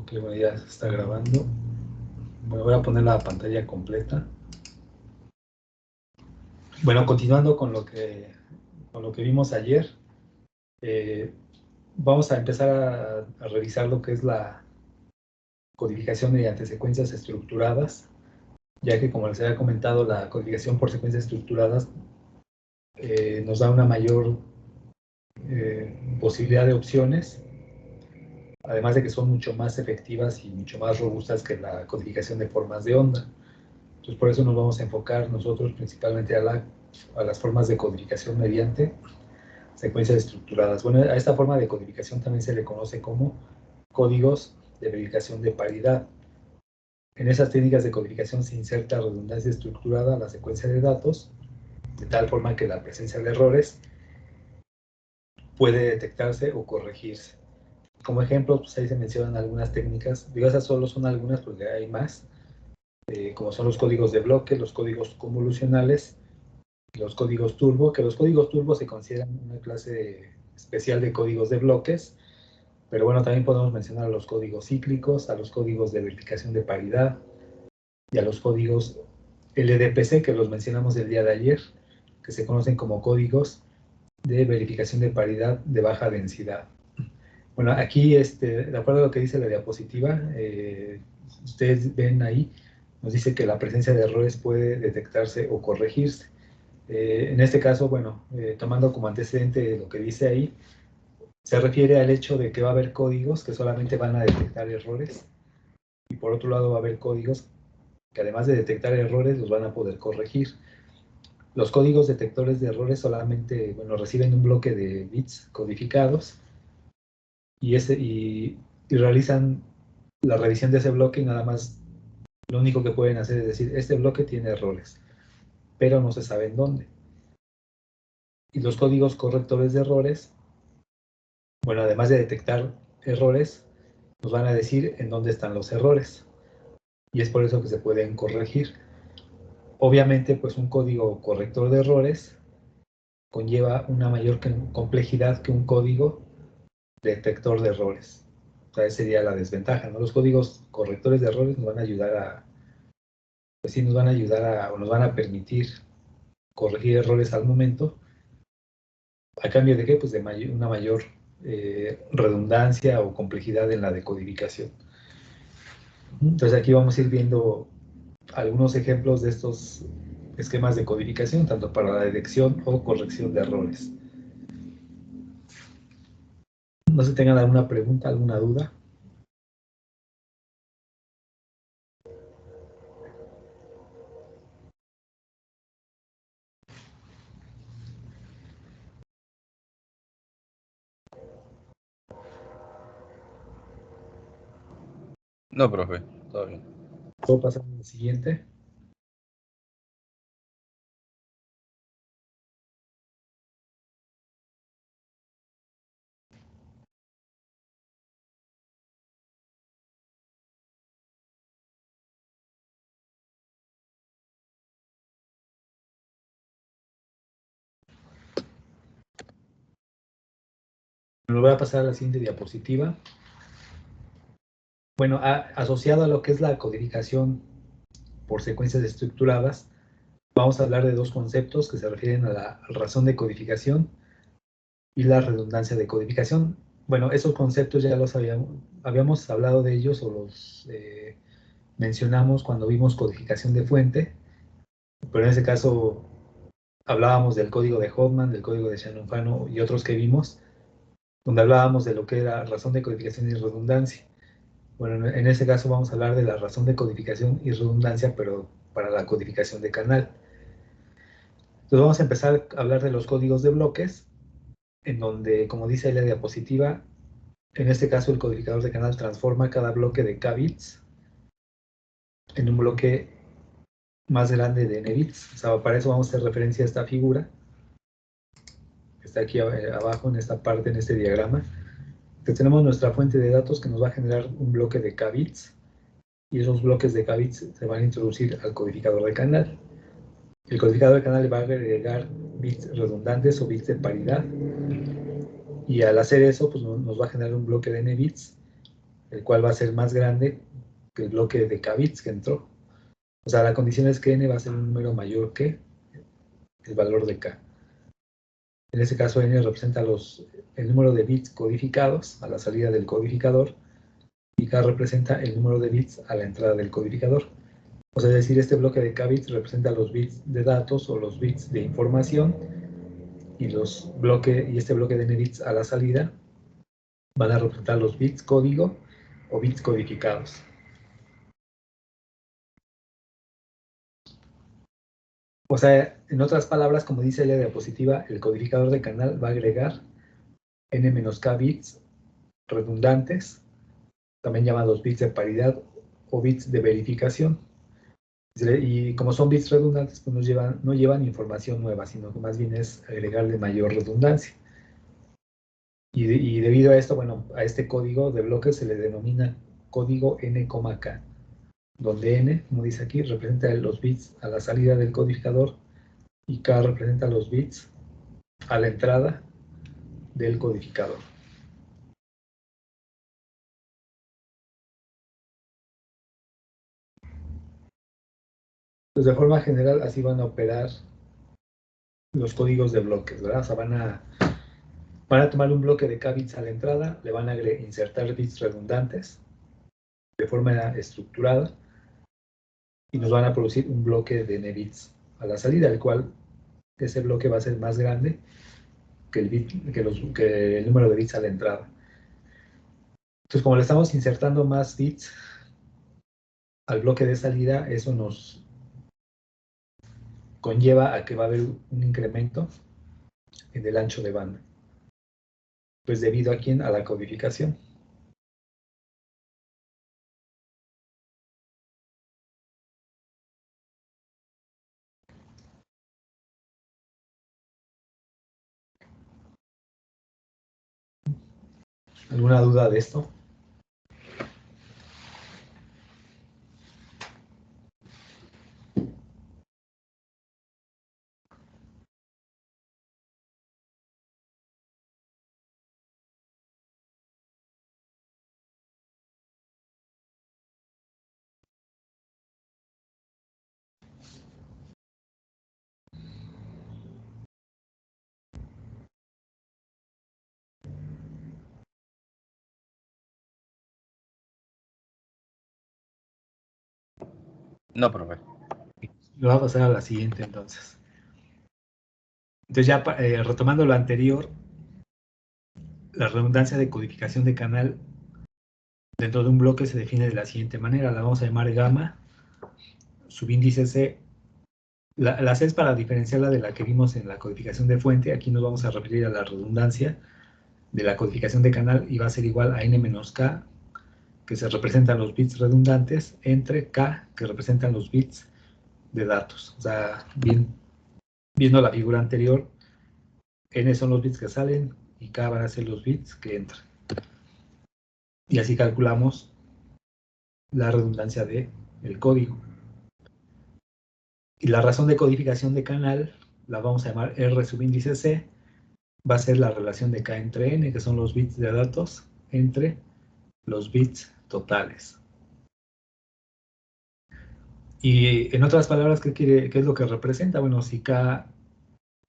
Ok, bueno, ya se está grabando. Bueno, voy a poner la pantalla completa. Bueno, continuando con lo que vimos ayer, vamos a empezar a revisar lo que es la codificación mediante secuencias estructuradas, ya que, como les había comentado, la codificación por secuencias estructuradas nos da una mayor posibilidad de opciones, además de que son mucho más efectivas y mucho más robustas que la codificación de formas de onda. Entonces, por eso nos vamos a enfocar nosotros principalmente a las formas de codificación mediante secuencias estructuradas. Bueno, a esta forma de codificación también se le conoce como códigos de verificación de paridad. En esas técnicas de codificación se inserta redundancia estructurada a la secuencia de datos, de tal forma que la presencia de errores puede detectarse o corregirse. Como ejemplo, pues ahí se mencionan algunas técnicas, digo, esas solo son algunas porque hay más, como son los códigos de bloque, los códigos convolucionales, los códigos turbo, que los códigos turbo se consideran una clase especial de códigos de bloques, pero bueno, también podemos mencionar a los códigos cíclicos, a los códigos de verificación de paridad y a los códigos LDPC, que los mencionamos el día de ayer, que se conocen como códigos de verificación de paridad de baja densidad. Bueno, aquí, de acuerdo a lo que dice la diapositiva, ustedes ven ahí, nos dice que la presencia de errores puede detectarse o corregirse. En este caso, bueno, tomando como antecedente lo que dice ahí, se refiere al hecho de que va a haber códigos que solamente van a detectar errores, y por otro lado va a haber códigos que, además de detectar errores, los van a poder corregir. Los códigos detectores de errores solamente, bueno, reciben un bloque de bits codificados y realizan la revisión de ese bloque, y nada más lo único que pueden hacer es decir, este bloque tiene errores, pero no se sabe en dónde. Y los códigos correctores de errores, bueno, además de detectar errores, nos van a decir en dónde están los errores, y es por eso que se pueden corregir. Obviamente, pues un código corrector de errores conlleva una mayor complejidad que un código detector de errores. O sea, esa sería la desventaja, ¿no? Los códigos correctores de errores nos van a ayudar pues sí, nos van a ayudar o nos van a permitir corregir errores al momento, ¿a cambio de qué? Pues de una mayor redundancia o complejidad en la decodificación. Entonces aquí vamos a ir viendo algunos ejemplos de estos esquemas de codificación, tanto para la detección o corrección de errores. No sé si tengan alguna pregunta, alguna duda. No, profe, todo bien. ¿Puedo pasar al siguiente? Me lo voy a pasar a la siguiente diapositiva. Bueno, asociado a lo que es la codificación por secuencias estructuradas, vamos a hablar de dos conceptos que se refieren a la razón de codificación y la redundancia de codificación. Bueno, esos conceptos ya los habíamos hablado de ellos o los mencionamos cuando vimos codificación de fuente, pero en ese caso hablábamos del código de Hoffman, del código de Shannon-Fano y otros que vimos, donde hablábamos de lo que era razón de codificación y redundancia. Bueno, en este caso vamos a hablar de la razón de codificación y redundancia, pero para la codificación de canal. Entonces vamos a empezar a hablar de los códigos de bloques, en donde, como dice ahí la diapositiva, en este caso el codificador de canal transforma cada bloque de k bits en un bloque más grande de n bits. O sea, para eso vamos a hacer referencia a esta figura, que está aquí abajo en esta parte, en este diagrama. Entonces tenemos nuestra fuente de datos que nos va a generar un bloque de k bits, y esos bloques de k bits se van a introducir al codificador de canal. El codificador de canal le va a agregar bits redundantes o bits de paridad, y al hacer eso, pues nos va a generar un bloque de n bits, el cual va a ser más grande que el bloque de k bits que entró. O sea, la condición es que n va a ser un número mayor que el valor de k. En este caso, n representa el número de bits codificados a la salida del codificador y k representa el número de bits a la entrada del codificador. O sea, es decir, este bloque de k bits representa los bits de datos o los bits de información y este bloque de n bits a la salida van a representar los bits código o bits codificados. O sea, en otras palabras, como dice la diapositiva, el codificador de canal va a agregar n-k bits redundantes, también llamados bits de paridad o bits de verificación. Y como son bits redundantes, pues no llevan información nueva, sino que más bien es agregarle mayor redundancia. Y debido a esto, bueno, a este código de bloques se le denomina código n,k, donde n, como dice aquí, representa los bits a la salida del codificador y k representa los bits a la entrada del codificador. Pues de forma general así van a operar los códigos de bloques, ¿verdad? O sea, van a tomar un bloque de k bits a la entrada, le van a insertar bits redundantes de forma estructurada y nos van a producir un bloque de n bits a la salida, el cual ese bloque va a ser más grande que el número de bits a la entrada. Entonces, como le estamos insertando más bits al bloque de salida, eso nos conlleva a que va a haber un incremento en el ancho de banda. Pues debido a quién, a la codificación. ¿Alguna duda de esto? No, profe. Lo va a pasar a la siguiente entonces. Entonces ya retomando lo anterior, la redundancia de codificación de canal dentro de un bloque se define de la siguiente manera. La vamos a llamar gamma, subíndice C. La C es para diferenciarla de la que vimos en la codificación de fuente. Aquí nos vamos a referir a la redundancia de la codificación de canal y va a ser igual a n-k, que se representan los bits redundantes, entre k, que representan los bits de datos. O sea, viendo la figura anterior, n son los bits que salen y k van a ser los bits que entran. Y así calculamos la redundancia del código. Y la razón de codificación de canal la vamos a llamar R subíndice C, va a ser la relación de K entre N, que son los bits de datos, entre los bits totales. Y en otras palabras, ¿qué es lo que representa? Bueno, si K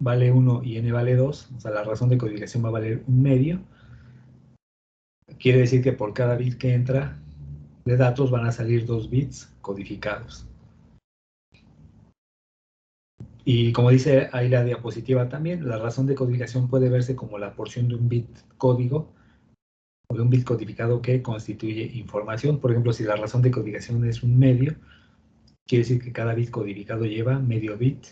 vale 1 y N vale 2, o sea, la razón de codificación va a valer un medio, quiere decir que por cada bit que entra de datos van a salir 2 bits codificados. Y como dice ahí la diapositiva también, la razón de codificación puede verse como la porción de un bit código o de un bit codificado que constituye información. Por ejemplo, si la razón de codificación es un medio, quiere decir que cada bit codificado lleva medio bit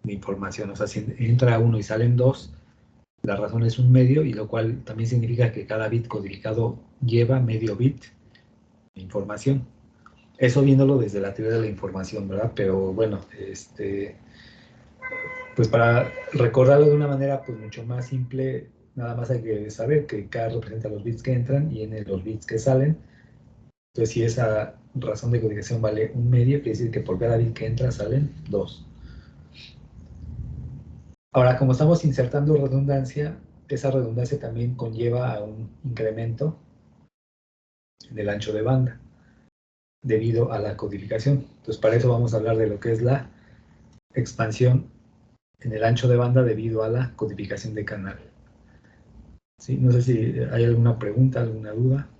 de información. O sea, si entra uno y salen dos, la razón es un medio, y lo cual también significa que cada bit codificado lleva medio bit de información. Eso viéndolo desde la teoría de la información, ¿verdad? Pero bueno, pues para recordarlo de una manera pues mucho más simple, nada más hay que saber que K representa los bits que entran y N los bits que salen. Entonces, si esa razón de codificación vale un medio, quiere decir que por cada bit que entra salen 2. Ahora, como estamos insertando redundancia, esa redundancia también conlleva a un incremento en el ancho de banda debido a la codificación. Entonces, para eso vamos a hablar de lo que es la expansión en el ancho de banda debido a la codificación de canal. ¿Sí? No sé si hay alguna pregunta, alguna duda.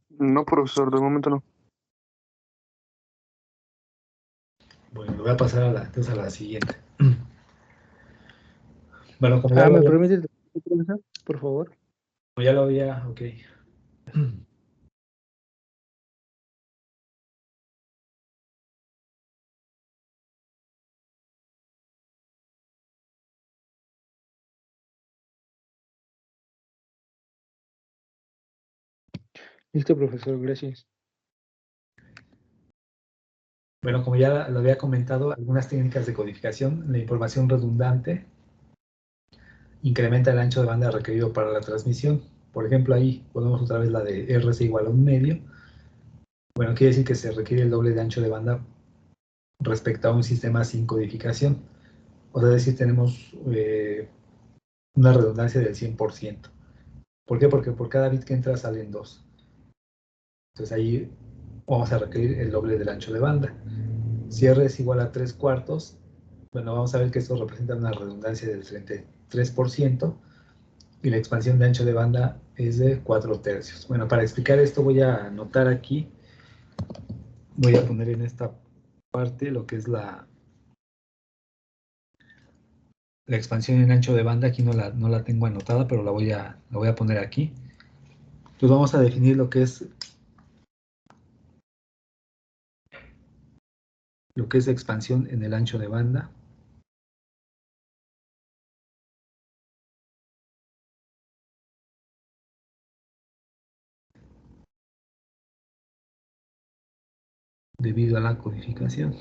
No, profesor, de momento no. Bueno, lo voy a pasar entonces a la siguiente. Bueno, como ¿me permite, profesor? Por favor. ya lo había, ok. Listo, profesor, gracias. Bueno, como ya lo había comentado, algunas técnicas de codificación, la información redundante incrementa el ancho de banda requerido para la transmisión. Por ejemplo, ahí ponemos otra vez la de RC igual a 1/2. Bueno, quiere decir que se requiere el doble de ancho de banda respecto a un sistema sin codificación. O sea, es decir, tenemos una redundancia del 100%. ¿Por qué? Porque por cada bit que entra salen 2. Entonces ahí vamos a requerir el doble del ancho de banda. Si R es igual a 3/4, bueno, vamos a ver que esto representa una redundancia del 33% y la expansión de ancho de banda es de 4/3. Bueno, para explicar esto voy a anotar aquí, voy a poner en esta parte lo que es la expansión en ancho de banda. Aquí no la tengo anotada, pero la voy a poner aquí. Entonces vamos a definir lo que es expansión en el ancho de banda. Debido a la codificación.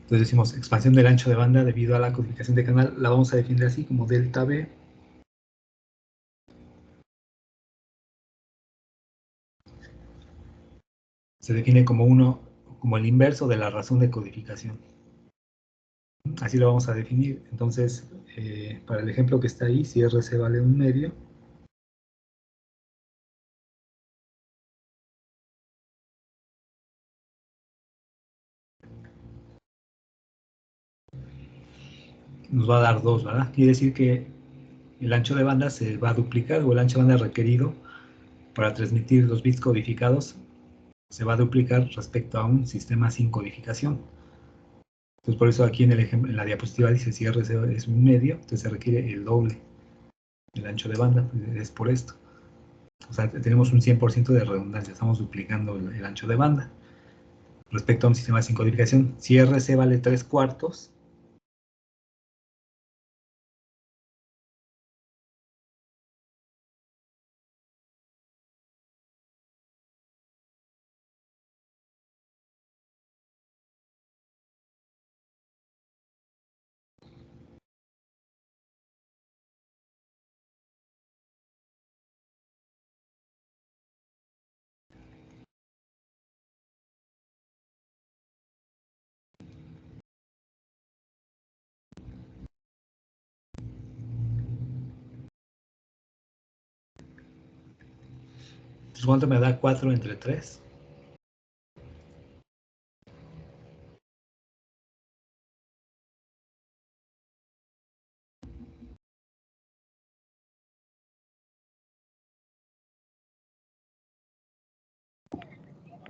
Entonces decimos expansión del ancho de banda debido a la codificación de canal. La vamos a definir así como delta B. Se define como el inverso de la razón de codificación. Así lo vamos a definir. Entonces, para el ejemplo que está ahí, si RC vale 1/2, nos va a dar 2, ¿verdad? Quiere decir que el ancho de banda se va a duplicar, o el ancho de banda requerido para transmitir los bits codificados se va a duplicar respecto a un sistema sin codificación. Entonces, por eso aquí en el ejemplo, en la diapositiva dice si RC es 1/2, entonces se requiere el doble del ancho de banda, es por esto. O sea, tenemos un 100% de redundancia, estamos duplicando el ancho de banda. Respecto a un sistema sin codificación, si RC vale 3/4, entonces ¿cuánto me da 4 entre 3?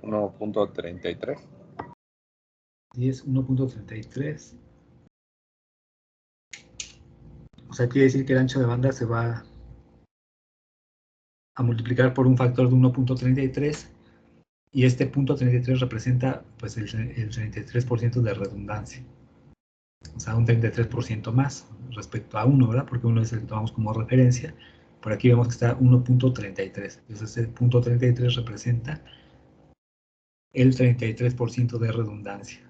$1.33. Y es 1.33. O sea, quiere decir que el ancho de banda se va a multiplicar por un factor de 1.33, y este punto 33 representa pues el 33% de redundancia. O sea, un 33% más respecto a 1, ¿verdad? Porque 1 es el que tomamos como referencia. Por aquí vemos que está 1.33. Entonces, el punto 33 representa el 33% de redundancia.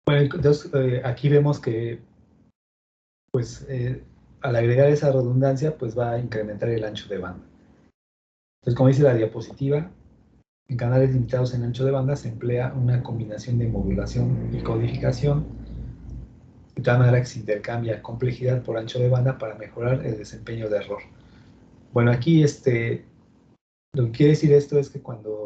Bueno, entonces aquí vemos que pues al agregar esa redundancia pues va a incrementar el ancho de banda. Entonces, como dice la diapositiva, en canales limitados en ancho de banda se emplea una combinación de modulación y codificación, de tal manera que se intercambia complejidad por ancho de banda para mejorar el desempeño de error. Bueno, aquí lo que quiere decir esto es que cuando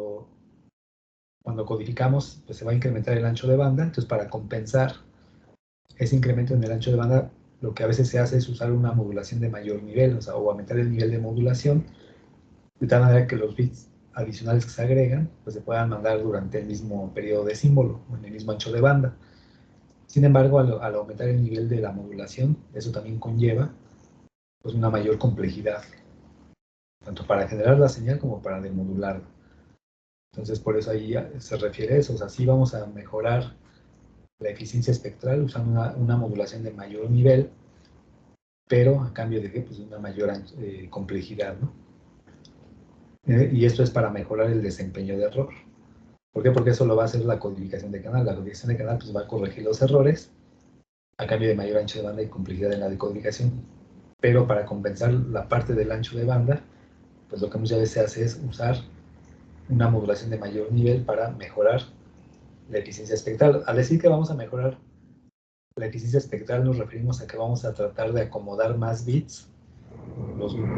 codificamos, pues se va a incrementar el ancho de banda. Entonces, para compensar ese incremento en el ancho de banda, lo que a veces se hace es usar una modulación de mayor nivel, o sea, o aumentar el nivel de modulación, de tal manera que los bits adicionales que se agregan, pues se puedan mandar durante el mismo periodo de símbolo, o en el mismo ancho de banda. Sin embargo, al aumentar el nivel de la modulación, eso también conlleva pues una mayor complejidad, tanto para generar la señal como para demodularla. Entonces, por eso ahí se refiere a eso. O sea, sí vamos a mejorar la eficiencia espectral usando una modulación de mayor nivel, pero a cambio de pues, una mayor complejidad, ¿no? Y esto es para mejorar el desempeño de error. ¿Por qué? Porque eso lo va a hacer la codificación de canal. La codificación de canal pues, va a corregir los errores a cambio de mayor ancho de banda y complejidad en la decodificación. Pero para compensar la parte del ancho de banda, pues lo que muchas veces se hace es usar una modulación de mayor nivel para mejorar la eficiencia espectral. Al decir que vamos a mejorar la eficiencia espectral, nos referimos a que vamos a tratar de acomodar más bits,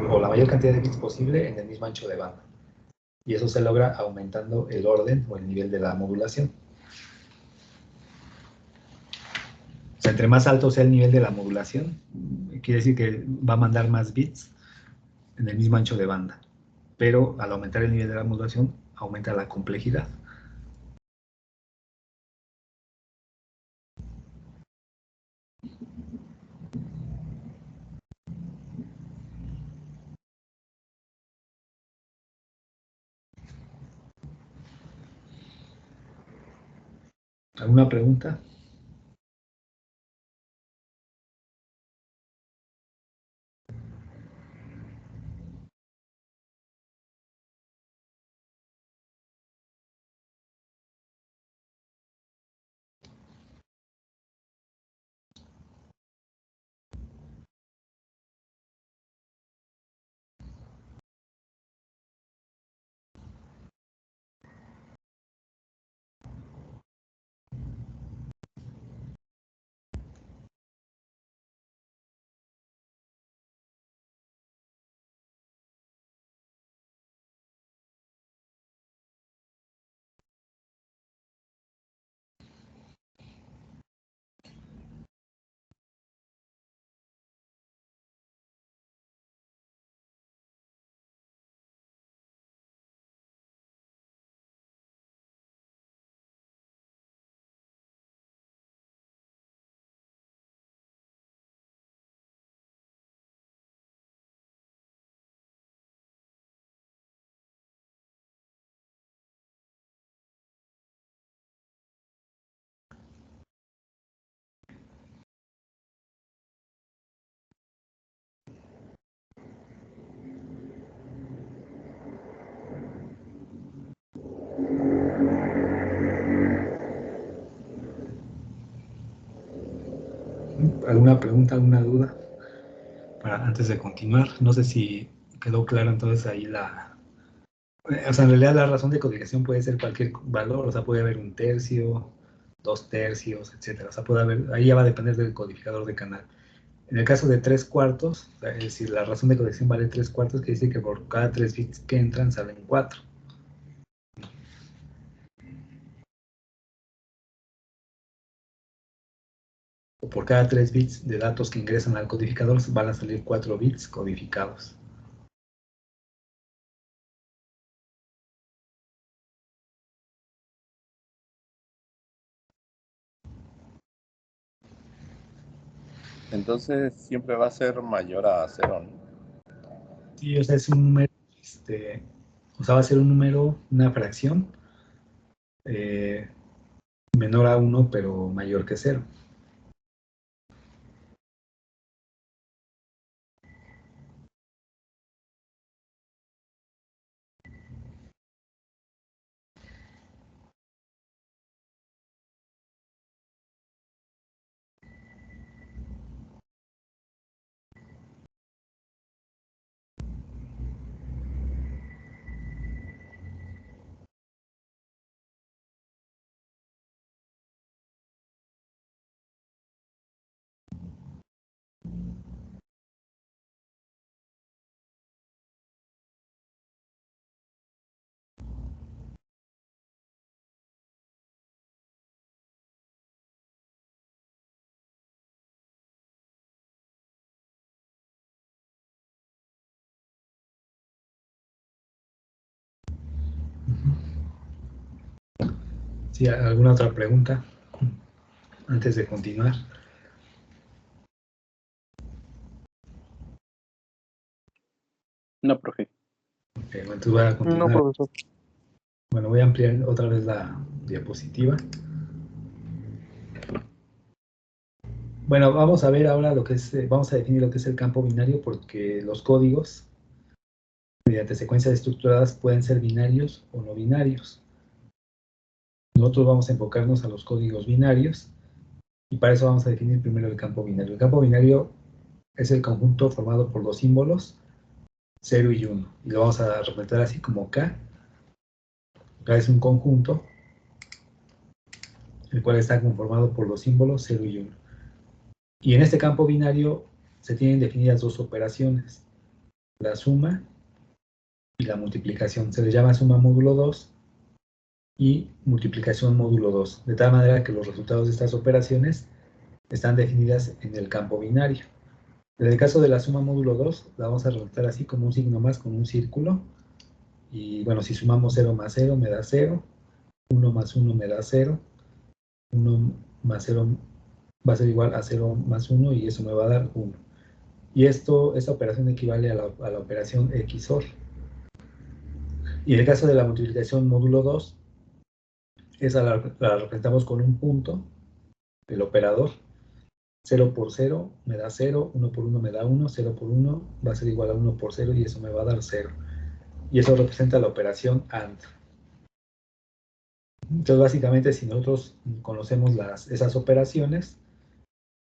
o la mayor cantidad de bits posible en el mismo ancho de banda. Y eso se logra aumentando el orden o el nivel de la modulación. O sea, entre más alto sea el nivel de la modulación, quiere decir que va a mandar más bits en el mismo ancho de banda. Pero al aumentar el nivel de la modulación, aumenta la complejidad. ¿Alguna pregunta? ¿Alguna pregunta, alguna duda? Antes de continuar, no sé si quedó claro entonces ahí o sea, en realidad la razón de codificación puede ser cualquier valor, o sea, puede haber 1/3, 2/3, etcétera. O sea, puede haber, ahí ya va a depender del codificador de canal. En el caso de 3/4, es decir, la razón de codificación vale 3/4, que dice que por cada 3 bits que entran salen 4. o por cada 3 bits de datos que ingresan al codificador van a salir 4 bits codificados. Entonces siempre va a ser mayor a 0, ¿no? Sí, o sea, es un número, o sea, va a ser un número, una fracción menor a 1, pero mayor que 0. ¿Sí, alguna otra pregunta antes de continuar? No, profe. Ok, bueno, entonces voy a No, continuar. profesor. Bueno, voy a ampliar otra vez la diapositiva. Bueno, vamos a ver ahora lo que es, vamos a definir lo que es el campo binario, porque los códigos, mediante secuencias estructuradas, pueden ser binarios o no binarios. Nosotros vamos a enfocarnos a los códigos binarios, y para eso vamos a definir primero el campo binario. El campo binario es el conjunto formado por los símbolos 0 y 1, y lo vamos a representar así como K. K es un conjunto, el cual está conformado por los símbolos 0 y 1. Y en este campo binario se tienen definidas dos operaciones, la suma y la multiplicación. Se le llama suma módulo 2 y multiplicación módulo 2, de tal manera que los resultados de estas operaciones están definidas en el campo binario. En el caso de la suma módulo 2, la vamos a representar así como un signo más con un círculo. Y bueno, si sumamos 0 más 0 me da 0, 1 más 1 me da 0, 1 más 0 va a ser igual a 0 más 1 y eso me va a dar 1. Y esta operación equivale a la operación XOR. Y en el caso de la multiplicación módulo 2, esa la representamos con un punto, el operador. 0 por 0 me da 0, 1 por 1 me da 1, 0 por 1 va a ser igual a 1 por 0 y eso me va a dar 0. Y eso representa la operación AND. Entonces, básicamente, si nosotros conocemos esas operaciones,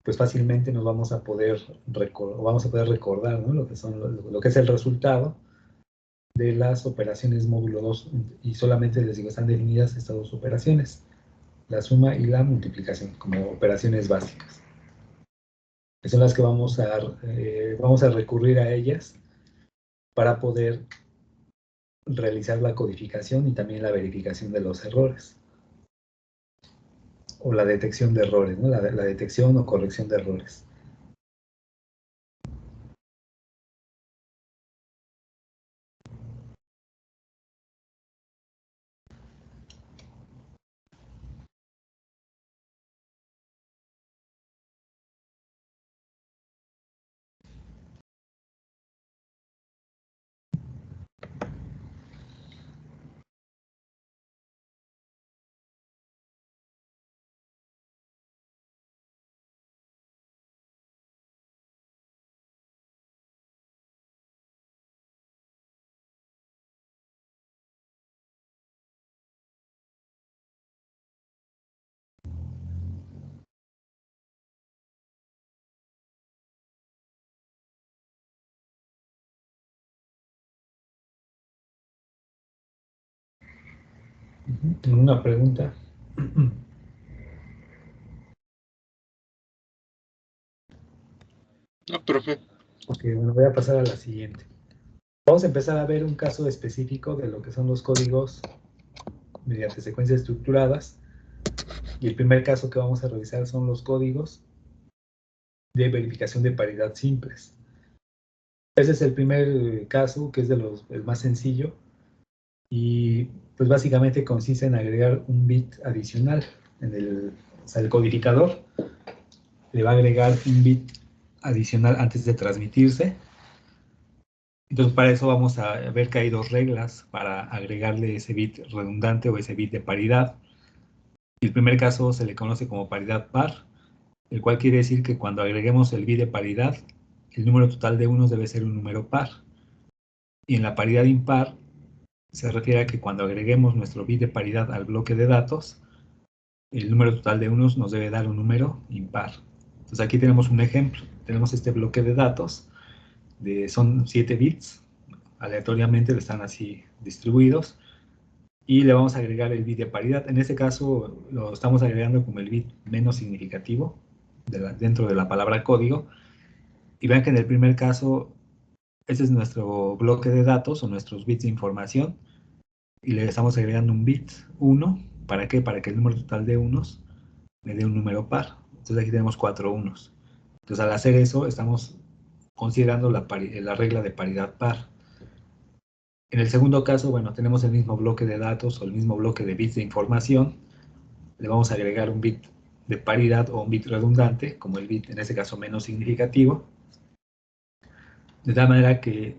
pues fácilmente nos vamos a poder recordar, ¿no? lo que es el resultado de las operaciones módulo 2, y solamente les digo, están definidas estas dos operaciones, la suma y la multiplicación, como operaciones básicas. Que son las que vamos a recurrir a ellas para poder realizar la codificación y también la verificación de los errores. O la detección de errores, ¿no? La detección o corrección de errores. ¿Alguna pregunta? No, profe. Ok, bueno, voy a pasar a la siguiente. Vamos a empezar a ver un caso específico de lo que son los códigos mediante secuencias estructuradas. Y el primer caso que vamos a revisar son los códigos de verificación de paridad simples. Ese es el primer caso, que es el más sencillo, y pues básicamente consiste en agregar un bit adicional. O sea, el codificador le va a agregar un bit adicional antes de transmitirse. Entonces, para eso vamos a ver que hay dos reglas para agregarle ese bit redundante o ese bit de paridad. El primer caso se le conoce como paridad par, el cual quiere decir que cuando agreguemos el bit de paridad, el número total de unos debe ser un número par. Y en la paridad impar se refiere a que cuando agreguemos nuestro bit de paridad al bloque de datos, el número total de unos nos debe dar un número impar. Entonces aquí tenemos un ejemplo. Tenemos este bloque de datos, son 7 bits, aleatoriamente están así distribuidos, y le vamos a agregar el bit de paridad. En este caso lo estamos agregando como el bit menos significativo dentro de la palabra código. Y vean que en el primer caso, este es nuestro bloque de datos o nuestros bits de información, y le estamos agregando un bit 1. ¿Para qué? Para que el número total de unos me dé un número par. Entonces aquí tenemos 4 unos. Entonces al hacer eso estamos considerando la regla de paridad par. En el segundo caso, bueno, tenemos el mismo bloque de datos o el mismo bloque de bits de información. Le vamos a agregar un bit de paridad o un bit redundante, como el bit en este caso menos significativo. De tal manera que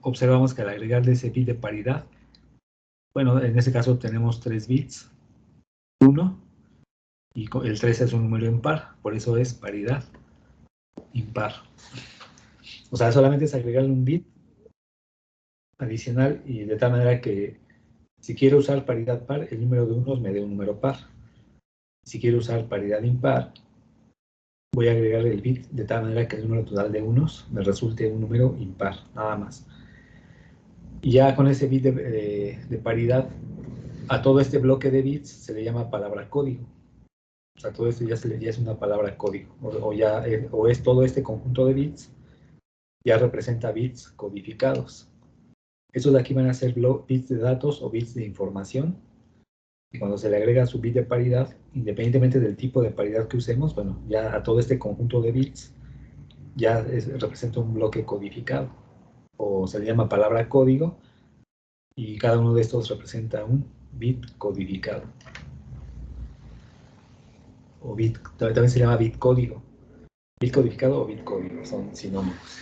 observamos que al agregarle ese bit de paridad, bueno, en este caso tenemos 3 bits, 1, y el 3 es un número impar, por eso es paridad impar. O sea, solamente es agregarle un bit adicional, y de tal manera que si quiero usar paridad par, el número de unos me dé un número par. Si quiero usar paridad impar, voy a agregar el bit de tal manera que el número total de unos me resulte un número impar, nada más. Y ya con ese bit de paridad, a todo este bloque de bits se le llama palabra código. O sea, todo esto ya es una palabra código. O es todo este conjunto de bits, ya representa bits codificados. Estos de aquí van a ser bits de datos o bits de información. Y cuando se le agrega su bit de paridad, independientemente del tipo de paridad que usemos, bueno, ya a todo este conjunto de bits ya representa un bloque codificado, o se le llama palabra código, y cada uno de estos representa un bit codificado. O también se llama bit código. Bit codificado o bit código, son sinónimos.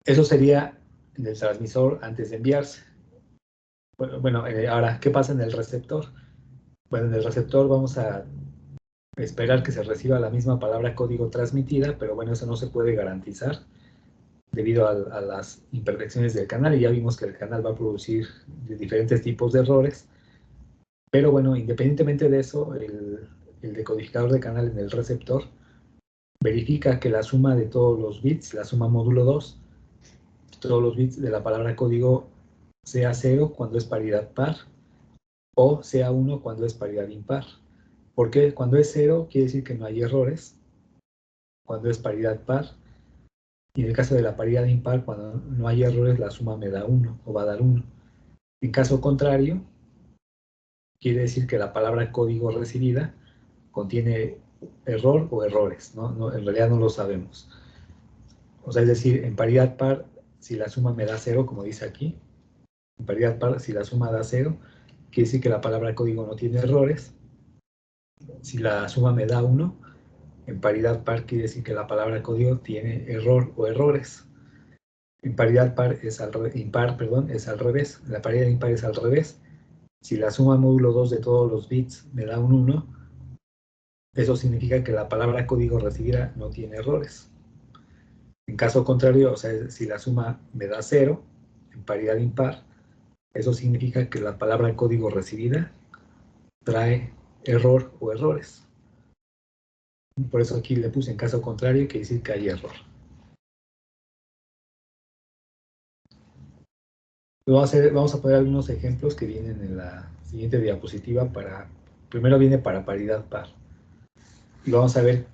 Eso sería en el transmisor antes de enviarse. Bueno, ahora, ¿qué pasa en el receptor? Bueno, en el receptor vamos a esperar que se reciba la misma palabra código transmitida, pero bueno, eso no se puede garantizar debido a las imperfecciones del canal, y ya vimos que el canal va a producir diferentes tipos de errores. Pero bueno, independientemente de eso, el decodificador de canal en el receptor verifica que la suma de todos los bits, la suma módulo 2, todos los bits de la palabra código, sea 0 cuando es paridad par, o sea 1 cuando es paridad impar. Porque cuando es 0 quiere decir que no hay errores, cuando es paridad par, y en el caso de la paridad impar, cuando no hay errores, la suma me da 1 o va a dar 1. En caso contrario, quiere decir que la palabra código recibida contiene error o errores, ¿no? En realidad no lo sabemos. O sea, es decir, en paridad par, si la suma me da 0, como dice aquí, en paridad par, si la suma da 0, quiere decir que la palabra código no tiene errores. Si la suma me da 1, en paridad par quiere decir que la palabra código tiene error o errores. En paridad par impar, es al revés. La paridad impar es al revés. Si la suma módulo 2 de todos los bits me da un 1, eso significa que la palabra código recibida no tiene errores. En caso contrario, o sea, si la suma me da 0, en paridad impar, eso significa que la palabra código recibida trae error o errores. Por eso aquí le puse en caso contrario, quiere decir que hay error. Vamos a poner algunos ejemplos que vienen en la siguiente diapositiva. Primero viene para paridad par. Y vamos a ver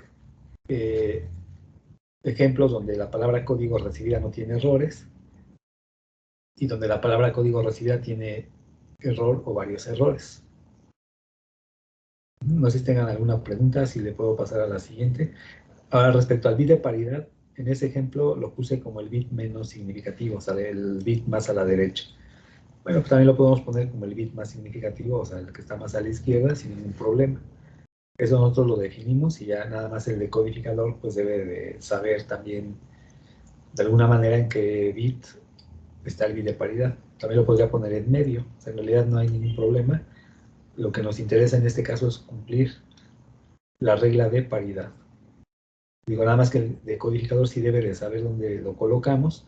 ejemplos donde la palabra código recibida no tiene errores y donde la palabra código recibida tiene error o varios errores. No sé si tengan alguna pregunta, si le puedo pasar a la siguiente. Ahora, respecto al bit de paridad, en ese ejemplo lo puse como el bit menos significativo, o sea, el bit más a la derecha. Bueno, pues también lo podemos poner como el bit más significativo, o sea, el que está más a la izquierda, sin ningún problema. Eso nosotros lo definimos y ya nada más el decodificador pues debe de saber también de alguna manera en qué bit está el bit de paridad. También lo podría poner en medio, o sea, en realidad no hay ningún problema. Lo que nos interesa en este caso es cumplir la regla de paridad. Digo, nada más que el decodificador sí debe de saber dónde lo colocamos.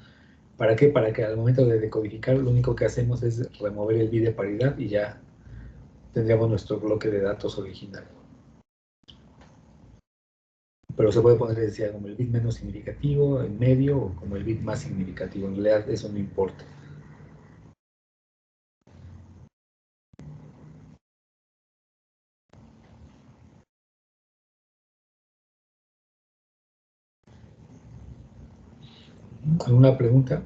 ¿Para qué? Para que al momento de decodificar lo único que hacemos es remover el bit de paridad y ya tendríamos nuestro bloque de datos original. Pero se puede poner, decía, como el bit menos significativo, en medio, o como el bit más significativo. En realidad eso no importa. ¿Alguna pregunta?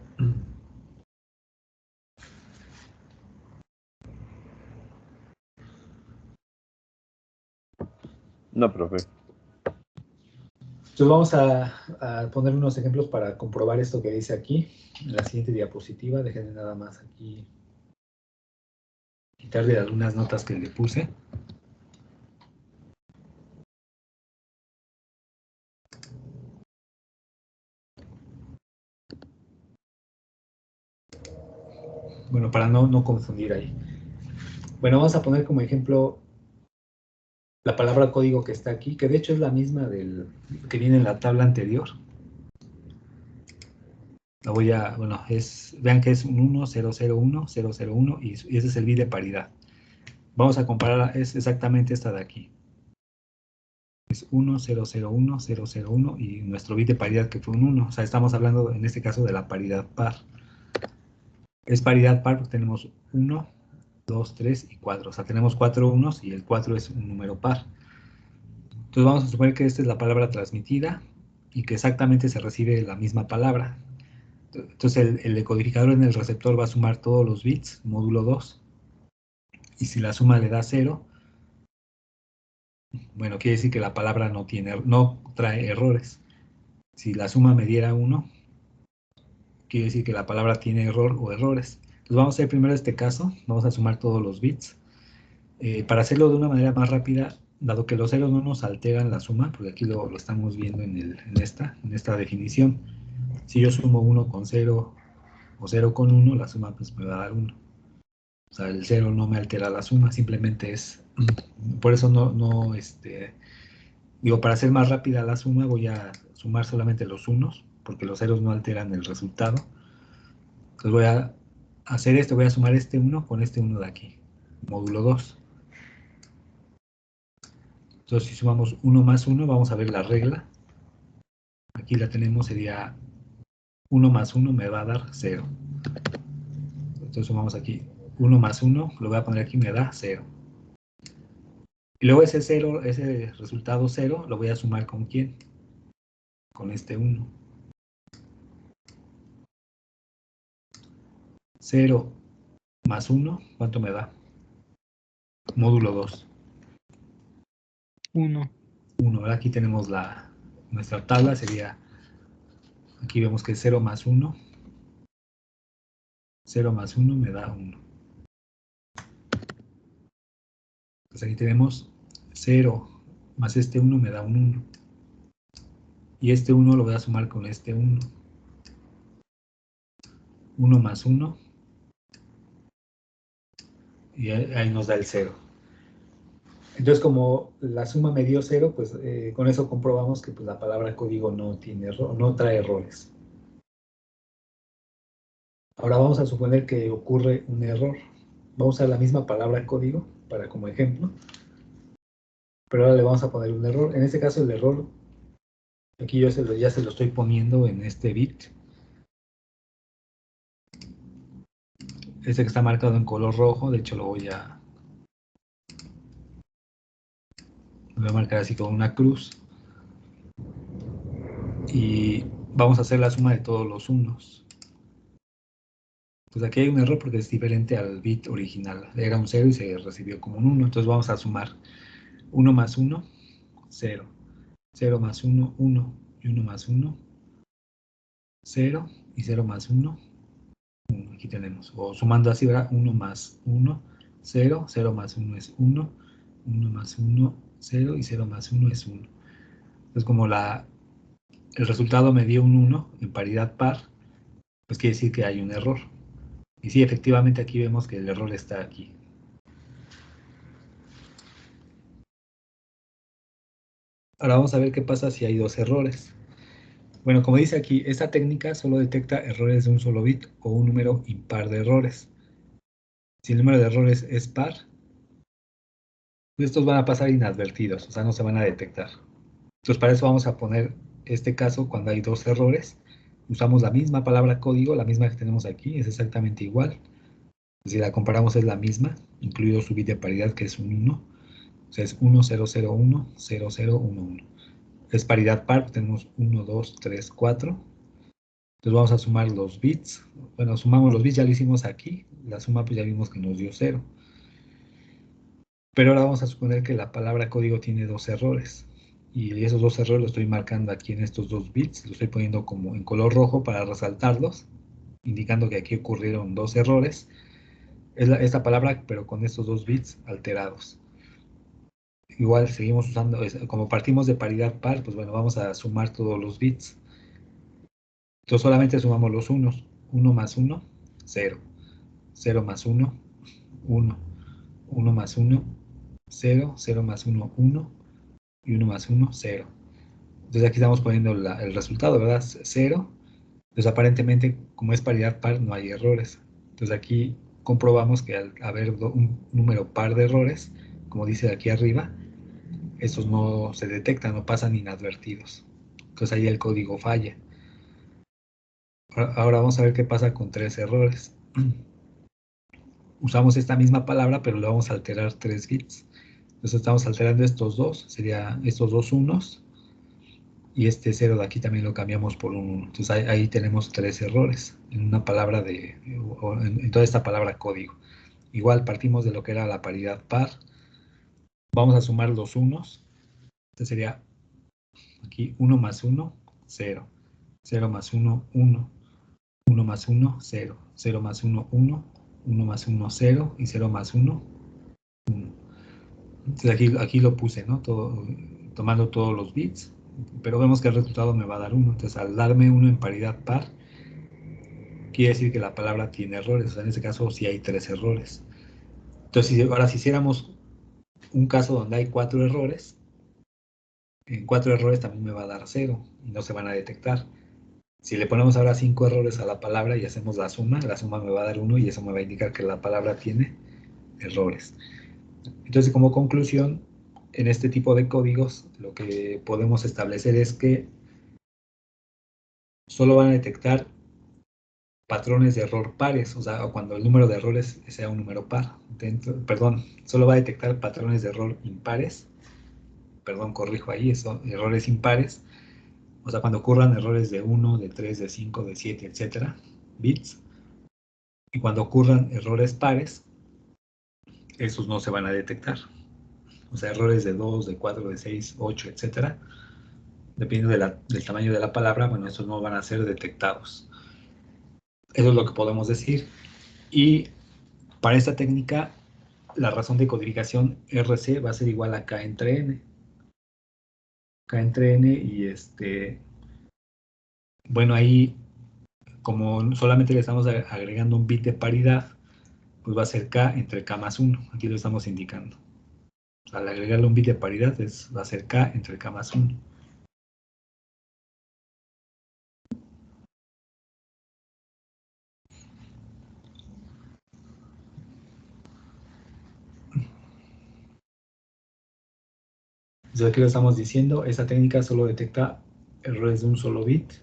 No, profe. Entonces vamos a poner unos ejemplos para comprobar esto que dice aquí, en la siguiente diapositiva. Déjenme nada más aquí quitarle algunas notas que le puse. Bueno, para no confundir ahí. Bueno, vamos a poner como ejemplo la palabra código que está aquí, que de hecho es la misma del que viene en la tabla anterior. La voy a, bueno, vean que es un 1, 0, 0, 1, 0, 0, 1 y ese es el bit de paridad. Vamos a comparar, es exactamente esta de aquí. Es 1, 0, 0, 1, 0, 0, 1 y nuestro bit de paridad que fue un 1. O sea, estamos hablando en este caso de la paridad par. Es paridad par porque tenemos 1, 2, 3 y 4. O sea, tenemos 4 unos y el 4 es un número par. Entonces vamos a suponer que esta es la palabra transmitida y que exactamente se recibe la misma palabra. Entonces el decodificador en el receptor va a sumar todos los bits, módulo 2. Y si la suma le da 0, bueno, quiere decir que la palabra no trae errores. Si la suma me diera 1, quiere decir que la palabra tiene error o errores. Entonces vamos a hacer primero este caso, vamos a sumar todos los bits. Para hacerlo de una manera más rápida, dado que los ceros no nos alteran la suma, porque aquí lo estamos viendo en esta definición. Si yo sumo 1 con 0 o 0 con 1, la suma pues me va a dar 1. O sea, el 0 no me altera la suma, simplemente es... Por eso digo, para hacer más rápida la suma voy a sumar solamente los unos, porque los ceros no alteran el resultado. Entonces voy a hacer esto, voy a sumar este 1 con este 1 de aquí, módulo 2. Entonces si sumamos 1 más 1, vamos a ver la regla. Aquí la tenemos, sería 1 más 1 me va a dar 0. Entonces sumamos aquí 1 más 1, lo voy a poner aquí, me da 0. Y luego ese 0, ese resultado 0, lo voy a sumar ¿con quién? Con este 1. 0 más 1, ¿cuánto me da? Módulo 2. 1. 1, ¿verdad? Aquí tenemos nuestra tabla, sería, aquí vemos que es 0 más 1. 0 más 1 me da 1. Entonces aquí tenemos 0 más este 1 me da un 1. Y este 1 lo voy a sumar con este 1. 1 más 1. Y ahí nos da el 0. Entonces, como la suma me dio 0, pues con eso comprobamos que pues, la palabra código no trae errores. Ahora vamos a suponer que ocurre un error. Vamos a usar la misma palabra código para como ejemplo. Pero ahora le vamos a poner un error. En este caso el error, aquí yo ya se lo estoy poniendo en este bit. Este que está marcado en color rojo, de hecho lo voy a marcar así con una cruz. Y vamos a hacer la suma de todos los unos. Pues aquí hay un error porque es diferente al bit original. Era un 0 y se recibió como un 1. Entonces vamos a sumar 1 más 1, 0. 0 más 1, 1. Y 1 más 1, 0. Y 0 más 1, 1. Aquí tenemos. O sumando así, ¿verdad? 1 más 1, 0. 0 más 1 es 1. 1 más 1, 0. Y 0 más 1 es 1. Entonces, como el resultado me dio un 1 en paridad par, pues quiere decir que hay un error. Y sí, efectivamente aquí vemos que el error está aquí. Ahora vamos a ver qué pasa si hay dos errores. Bueno, como dice aquí, esta técnica solo detecta errores de un solo bit o un número impar de errores. Si el número de errores es par, estos van a pasar inadvertidos, o sea, no se van a detectar. Entonces, para eso vamos a poner este caso cuando hay dos errores. Usamos la misma palabra código, la misma que tenemos aquí, es exactamente igual. Si la comparamos es la misma, incluido su bit de paridad que es un 1. O sea, es 1001, 0011. Es paridad par, tenemos 1, 2, 3, 4. Entonces vamos a sumar los bits. Bueno, sumamos los bits, ya lo hicimos aquí. La suma pues ya vimos que nos dio 0. Pero ahora vamos a suponer que la palabra código tiene dos errores. Y esos dos errores los estoy marcando aquí en estos dos bits. Los estoy poniendo como en color rojo para resaltarlos, indicando que aquí ocurrieron dos errores. Es esta palabra, pero con estos dos bits alterados. Igual seguimos usando, como partimos de paridad par, pues bueno, vamos a sumar todos los bits. Entonces solamente sumamos los unos. 1 más 1, 0. 0 más 1, 1. 1 más 1, 0. 0 más 1, 1. Y 1 más 1, 0. Entonces aquí estamos poniendo el resultado, ¿verdad? 0. Entonces aparentemente, como es paridad par, no hay errores. Entonces aquí comprobamos que al haber un número par de errores, como dice aquí arriba, estos no se detectan, no pasan inadvertidos. Entonces ahí el código falla. Ahora vamos a ver qué pasa con tres errores. Usamos esta misma palabra, pero le vamos a alterar 3 bits. Entonces estamos alterando estos dos, sería estos dos unos, y este 0 de aquí también lo cambiamos por un 1. Entonces ahí tenemos 3 errores en una palabra en toda esta palabra código. Igual partimos de lo que era la paridad par. Vamos a sumar los unos. Entonces sería aquí 1 más 1, 0. 0 más 1, 1. 1 más 1, 0. 0 más 1, 1. 1 más 1, 0. Y 0 más 1, 1. Entonces aquí lo puse, ¿no? Tomando todos los bits. Pero vemos que el resultado me va a dar 1. Entonces al darme 1 en paridad par, quiere decir que la palabra tiene errores. O sea, en este caso sí hay 3 errores. Entonces ahora si hiciéramos un caso donde hay 4 errores, en 4 errores también me va a dar 0 y no se van a detectar. Si le ponemos ahora 5 errores a la palabra y hacemos la suma me va a dar 1 y eso me va a indicar que la palabra tiene errores. Entonces, como conclusión, en este tipo de códigos, lo que podemos establecer es que solo van a detectar patrones de error pares, o sea, cuando el número de errores sea un número par. Solo va a detectar patrones de error impares. Perdón, corrijo ahí, eso, errores impares. O sea, cuando ocurran errores de 1, de 3, de 5, de 7, etcétera, bits. Y cuando ocurran errores pares, esos no se van a detectar. O sea, errores de 2, de 4, de 6, 8, etcétera. Dependiendo del tamaño de la palabra, bueno, esos no van a ser detectados. Eso es lo que podemos decir. Y para esta técnica, la razón de codificación RC va a ser igual a K entre N. K entre N y bueno, ahí como solamente le estamos agregando un bit de paridad, pues va a ser K entre K más 1. Aquí lo estamos indicando. Al agregarle un bit de paridad va a ser K entre K más 1. Entonces aquí lo estamos diciendo, esta técnica solo detecta errores de un solo bit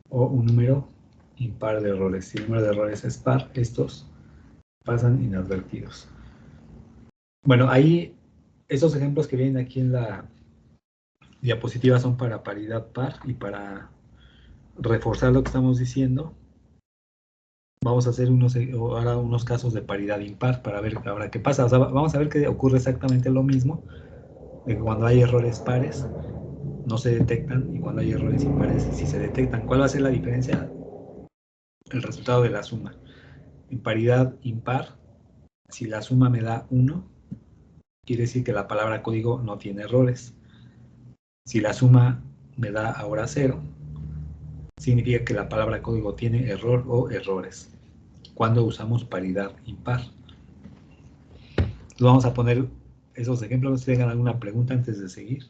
o un número impar de errores. Si el número de errores es par, estos pasan inadvertidos. Bueno, ahí estos ejemplos que vienen aquí en la diapositiva son para paridad par y para reforzar lo que estamos diciendo. Vamos a hacer ahora unos casos de paridad impar para ver ahora qué pasa. O sea, vamos a ver que ocurre exactamente lo mismo, de que cuando hay errores pares no se detectan y cuando hay errores impares sí se detectan. ¿Cuál va a ser la diferencia? El resultado de la suma. En paridad impar, si la suma me da 1, quiere decir que la palabra código no tiene errores. Si la suma me da ahora 0, significa que la palabra código tiene error o errores. Cuando usamos paridad impar. Entonces vamos a poner esos ejemplos. No sé si tengan alguna pregunta antes de seguir.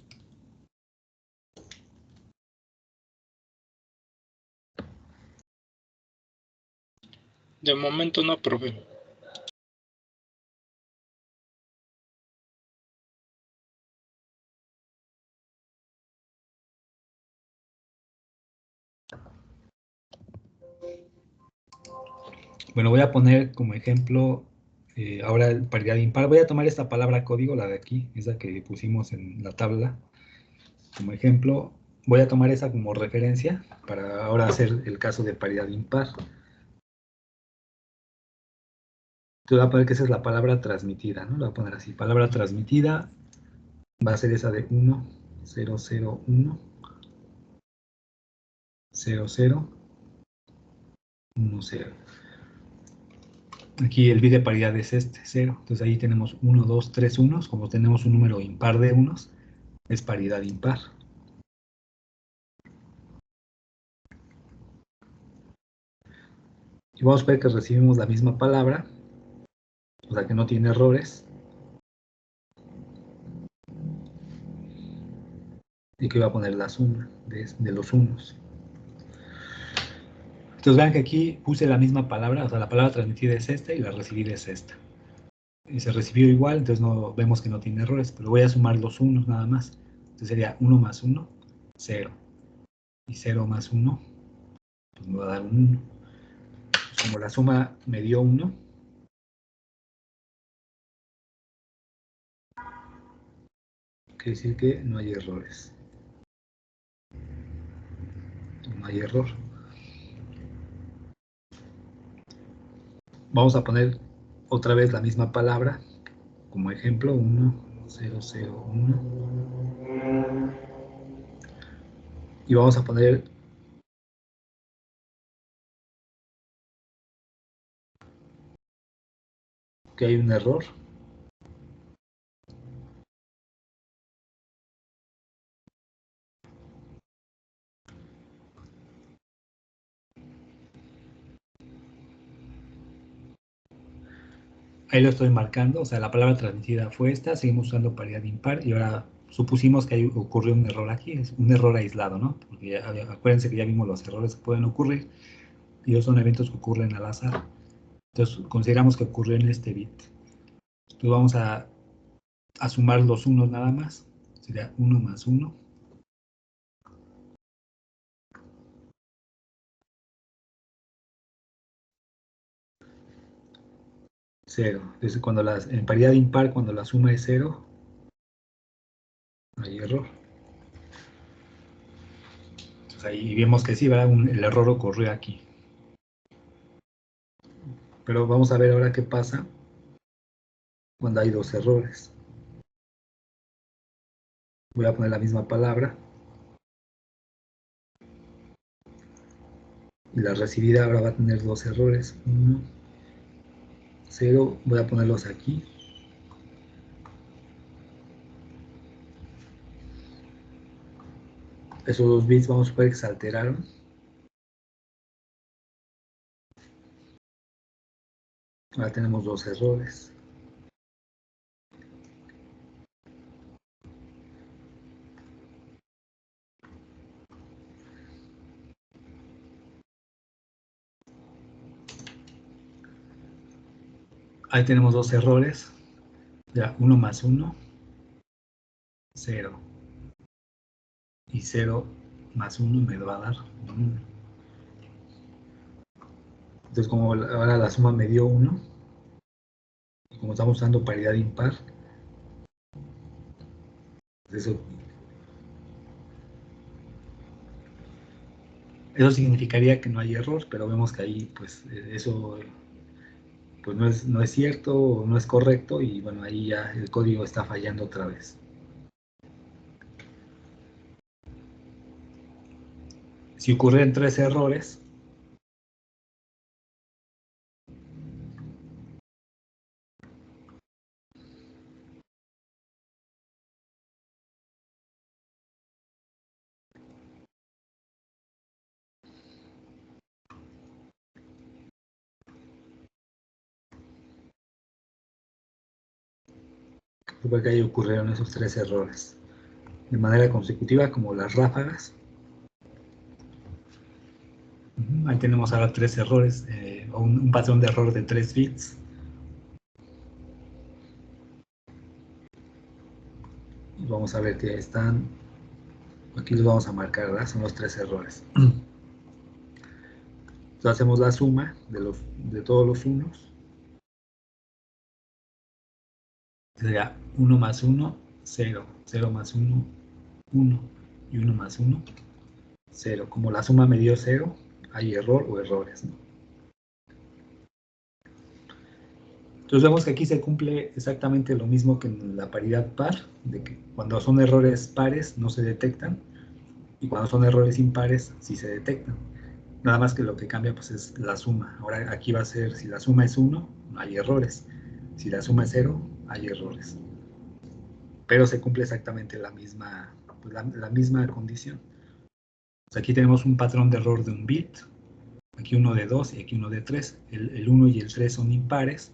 De momento no, profe. Bueno, voy a poner como ejemplo ahora paridad impar. Voy a tomar esta palabra código, la de aquí, esa que pusimos en la tabla, como ejemplo. Voy a tomar esa como referencia para ahora hacer el caso de paridad impar. Entonces voy a poner que esa es la palabra transmitida, ¿no? La voy a poner así. Palabra transmitida va a ser esa de 1, 0, 0, 1, 0, 0, 1, 0. Aquí el bit de paridad es este, 0. Entonces ahí tenemos 1, 2, 3 unos. Como tenemos un número impar de unos, es paridad impar. Y vamos a ver que recibimos la misma palabra, o sea que no tiene errores. Y que voy a poner la suma de los unos. Entonces vean que aquí puse la misma palabra, o sea la palabra transmitida es esta y la recibida es esta. Y se recibió igual, entonces no, vemos que no tiene errores, pero voy a sumar los unos nada más. Entonces sería 1 más 1, 0. Y 0 más 1, pues me va a dar un 1. Pues como la suma me dio 1, quiere decir que no hay errores. No hay error. Vamos a poner otra vez la misma palabra, como ejemplo, 1, 0, 0, 1. Y vamos a poner que hay un error. Ahí lo estoy marcando, o sea, la palabra transmitida fue esta, seguimos usando paridad impar y ahora supusimos que ahí ocurrió un error aquí, es un error aislado, ¿no? Porque ya, acuérdense que ya vimos los errores que pueden ocurrir y ellos son eventos que ocurren al azar. Entonces, consideramos que ocurrió en este bit. Entonces vamos a sumar los unos nada más, sería 1 más 1. Cero. Entonces, en paridad impar, cuando la suma es 0, no hay error. Entonces ahí vemos que sí, ¿verdad? El error ocurrió aquí. Pero vamos a ver ahora qué pasa cuando hay dos errores. Voy a poner la misma palabra. Y la recibida ahora va a tener dos errores. 1, 0. Voy a ponerlos aquí. Esos dos bits vamos a ver que se alteraron. Ahora tenemos dos errores. Ahí tenemos dos errores. Ya, 1 más 1, 0. Y 0 más 1 me va a dar 1. Entonces, como ahora la suma me dio 1, y como estamos usando paridad impar, pues eso significaría que no hay error, pero vemos que ahí, pues, eso pues no es cierto, no es correcto, y bueno, ahí ya el código está fallando otra vez. Si ocurren 3 errores, porque ahí ocurrieron esos 3 errores de manera consecutiva, como las ráfagas. Ahí tenemos ahora 3 errores, o un patrón de error de 3 bits. Y vamos a ver que están, aquí los vamos a marcar, ¿verdad? Son los 3 errores. Entonces hacemos la suma de todos los unos. Sería 1 más 1, 0, 0 más 1, 1, y 1 más 1, 0. Como la suma me dio 0, hay error o errores, ¿no? Entonces vemos que aquí se cumple exactamente lo mismo que en la paridad par, de que cuando son errores pares no se detectan, y cuando son errores impares sí se detectan. Nada más que lo que cambia pues es la suma. Ahora aquí va a ser, si la suma es 1, no hay errores. Si la suma es 0, hay errores. Pero se cumple exactamente la misma, pues la misma condición. Pues aquí tenemos un patrón de error de un bit, aquí uno de 2 y aquí uno de 3. El 1 y el 3 son impares,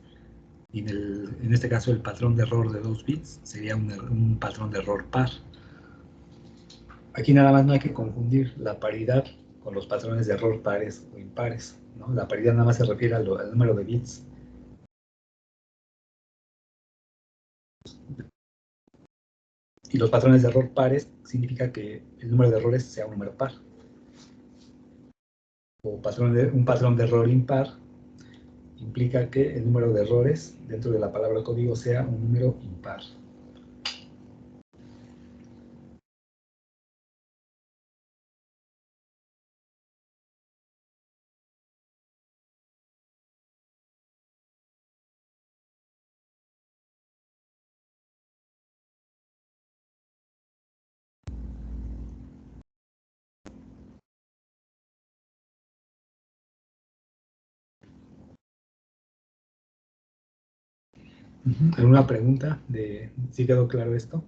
y en este caso el patrón de error de 2 bits sería un patrón de error par. Aquí nada más no hay que confundir la paridad con los patrones de error pares o impares, ¿no? La paridad nada más se refiere al número de bits. Y los patrones de error pares significa que el número de errores sea un número par. O un patrón de error impar implica que el número de errores dentro de la palabra código sea un número impar. ¿Alguna pregunta? ¿Sí quedó claro esto?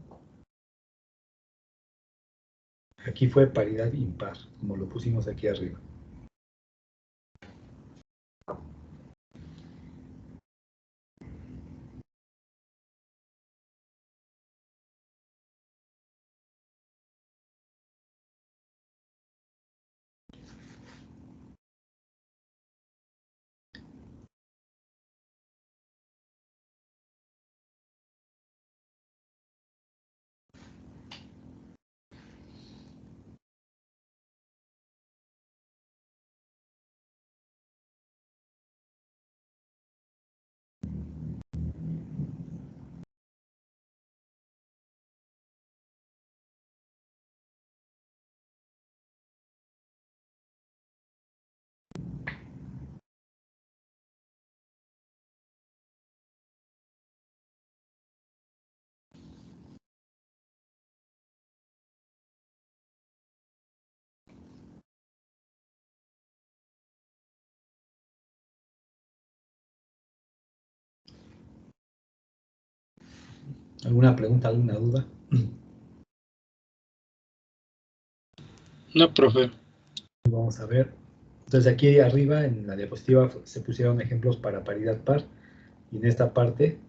Aquí fue paridad impar, como lo pusimos aquí arriba. ¿Alguna pregunta, alguna duda? No, profe. Vamos a ver. Entonces aquí arriba en la diapositiva se pusieron ejemplos para paridad par, y en esta parte,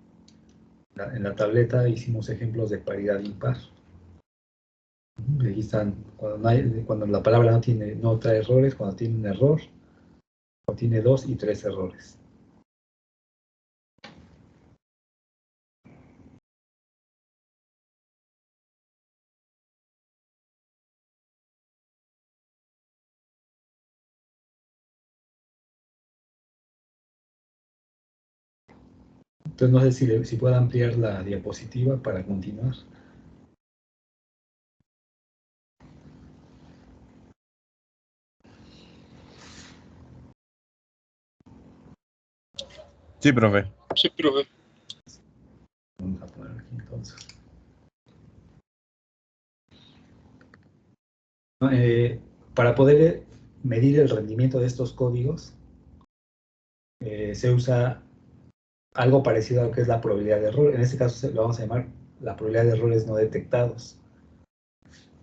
en la tableta, hicimos ejemplos de paridad impar. Aquí están, cuando la palabra no trae errores, cuando tiene un error, cuando tiene 2 y 3 errores. Entonces no sé si puedo ampliar la diapositiva para continuar. Sí, profe. Sí, profe. Vamos a poner aquí entonces. Para poder medir el rendimiento de estos códigos, se usa algo parecido a lo que es la probabilidad de error. En este caso lo vamos a llamar la probabilidad de errores no detectados.